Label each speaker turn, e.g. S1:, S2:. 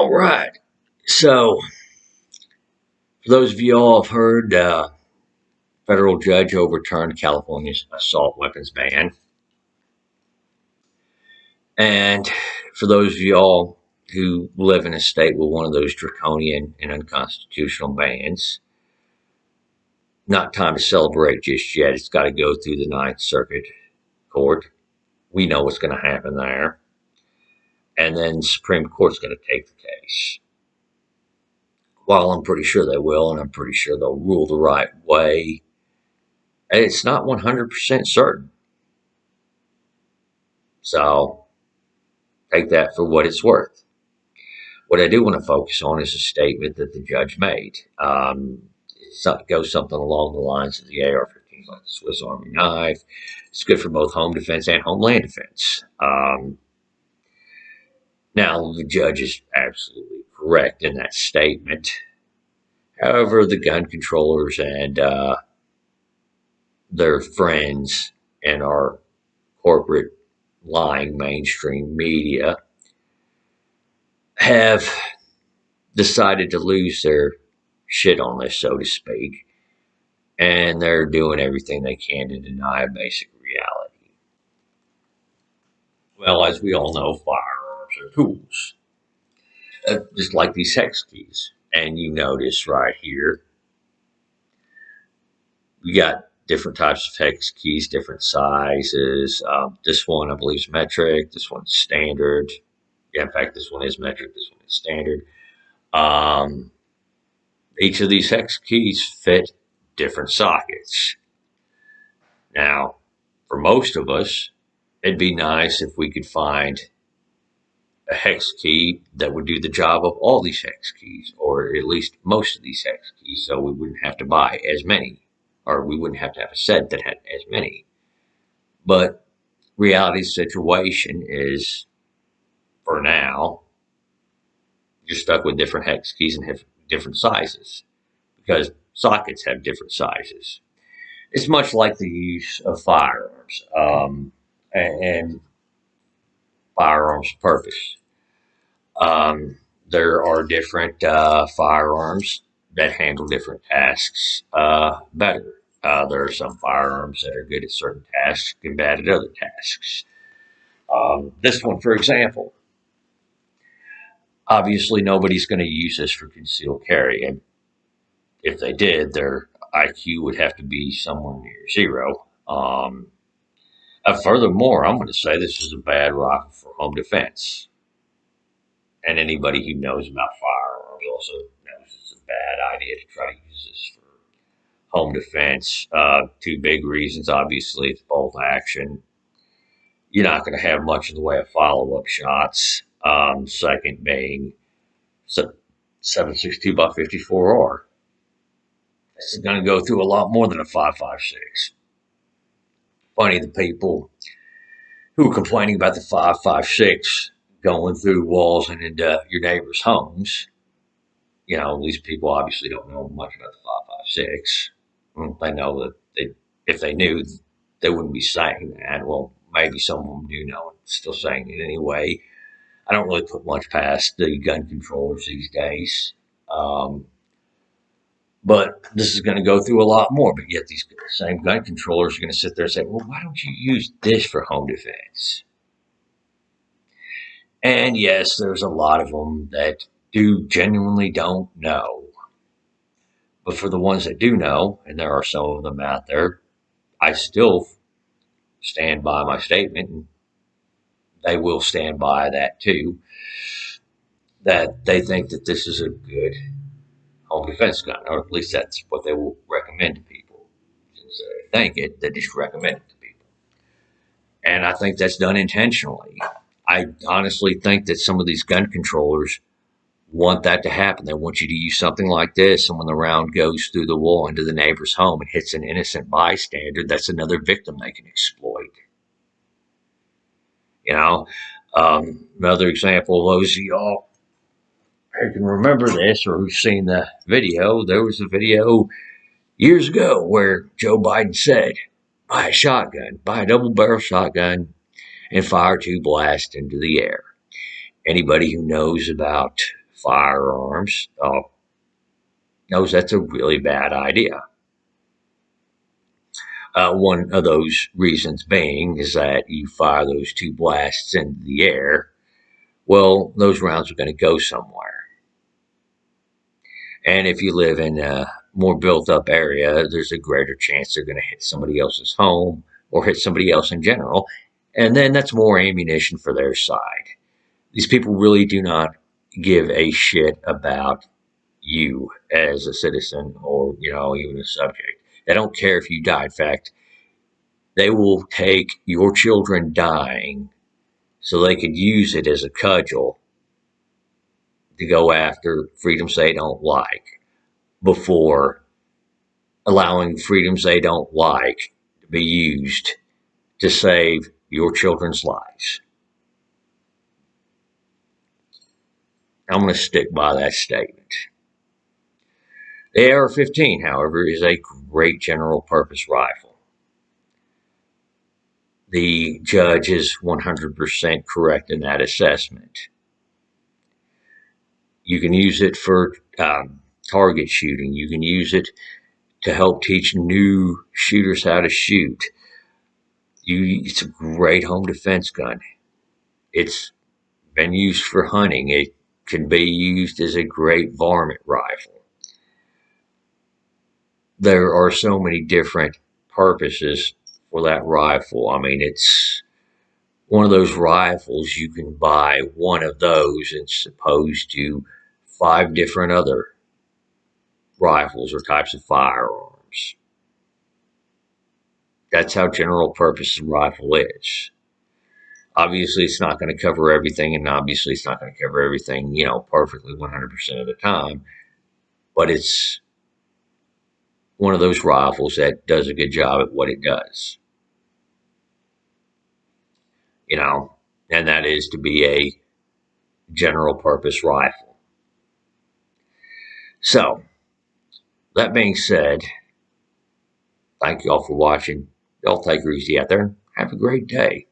S1: All right. So, for those of you all have heard, federal judge overturned California's assault weapons ban. And for those of you all who live in a state with one of those draconian and unconstitutional bans, not time to celebrate just yet. It's got to go through the Ninth Circuit Court. We know what's going to happen there. And then the Supreme Court's going to take the case. Well, I'm pretty sure they will, and I'm pretty sure they'll rule the right way. And it's not 100% certain. So take that for what it's worth. What I do want to focus on is a statement that the judge made. It goes something along the lines of the AR-15 is like the Swiss Army knife. It's good for both home defense and homeland defense. Now, the judge is absolutely correct in that statement. However, the gun controllers and their friends and our corporate lying mainstream media have decided to lose their shit on this, so to speak, and they're doing everything they can to deny a basic reality. Well, as we all know, firearms are tools, just like these hex keys. And you notice right here, we got different types of hex keys, different sizes. This one, I believe, is metric. This one's standard. Yeah, in fact, this one is metric. This one is standard. Each of these hex keys fit different sockets. Now, for most of us, it'd be nice if we could find a hex key that would do the job of all these hex keys, or at least most of these hex keys, so we wouldn't have to buy as many, or we wouldn't have to have a set that had as many. But reality situation is, for now, you're stuck with different hex keys and have different sizes, because sockets have different sizes. It's much like the use of firearms and firearms purpose. There are different firearms that handle different tasks better. There are some firearms that are good at certain tasks and bad at other tasks. This one, for example, obviously nobody's going to use this for concealed carry, and if they did, their IQ would have to be somewhere near zero. Furthermore, I'm going to say this is a bad rifle for home defense. And anybody who knows about firearms also knows it's a bad idea to try to use this for home defense. Two big reasons. Obviously, it's bolt action. You're not going to have much in the way of follow-up shots. Second being 7.62 by 54R. This is going to go through a lot more than a 5.56. Funny, the people who are complaining about the 5.56 going through walls and into your neighbors' homes. You know, these people obviously don't know much about the 5.56. They know that if they knew, they wouldn't be saying that. Well, maybe some of them do know and still saying it anyway. I don't really put much past the gun controllers these days. But this is going to go through a lot more. But yet these same gun controllers are going to sit there and say, well, why don't you use this for home defense? And yes, there's a lot of them that genuinely don't know. But for the ones that do know, and there are some of them out there, I still stand by my statement, and they will stand by that too, that they think that this is a good home defense gun, or at least that's what they will recommend to people. Since they think it, they just recommend it to people. And I think that's done intentionally. I honestly think that some of these gun controllers want that to happen. They want you to use something like this, and when the round goes through the wall into the neighbor's home and hits an innocent bystander, that's another victim they can exploit. You know, another example, those of y'all who can remember this or who've seen the video, there was a video years ago where Joe Biden said, buy a shotgun, buy a double-barrel shotgun, and fire 2 blasts into the air. Anybody who knows about firearms knows that's a really bad idea. One of those reasons being is that you fire those two blasts into the air. Well, those rounds are going to go somewhere. And if you live in a more built up area, there's a greater chance they're going to hit somebody else's home or hit somebody else in general. And then that's more ammunition for their side. These people really do not give a shit about you as a citizen or, even a subject. They don't care if you die. In fact, they will take your children dying so they could use it as a cudgel to go after freedoms they don't like before allowing freedoms they don't like to be used to save your children's lives. I'm going to stick by that statement. The AR-15, however, is a great general purpose rifle. The judge is 100% correct in that assessment. You can use it for target shooting. You can use it to help teach new shooters how to shoot. It's a great home defense gun. It's been used for hunting. It can be used as a great varmint rifle. There are so many different purposes for that rifle. I mean, it's one of those rifles you can buy one of those as opposed to 5 different other rifles or types of firearms. That's how general purpose rifle is. Obviously, it's not going to cover everything, and obviously, it's not going to cover everything, perfectly 100% of the time. But it's one of those rifles that does a good job at what it does. And that is to be a general purpose rifle. So, that being said, thank you all for watching. Y'all take it easy out there. Have a great day.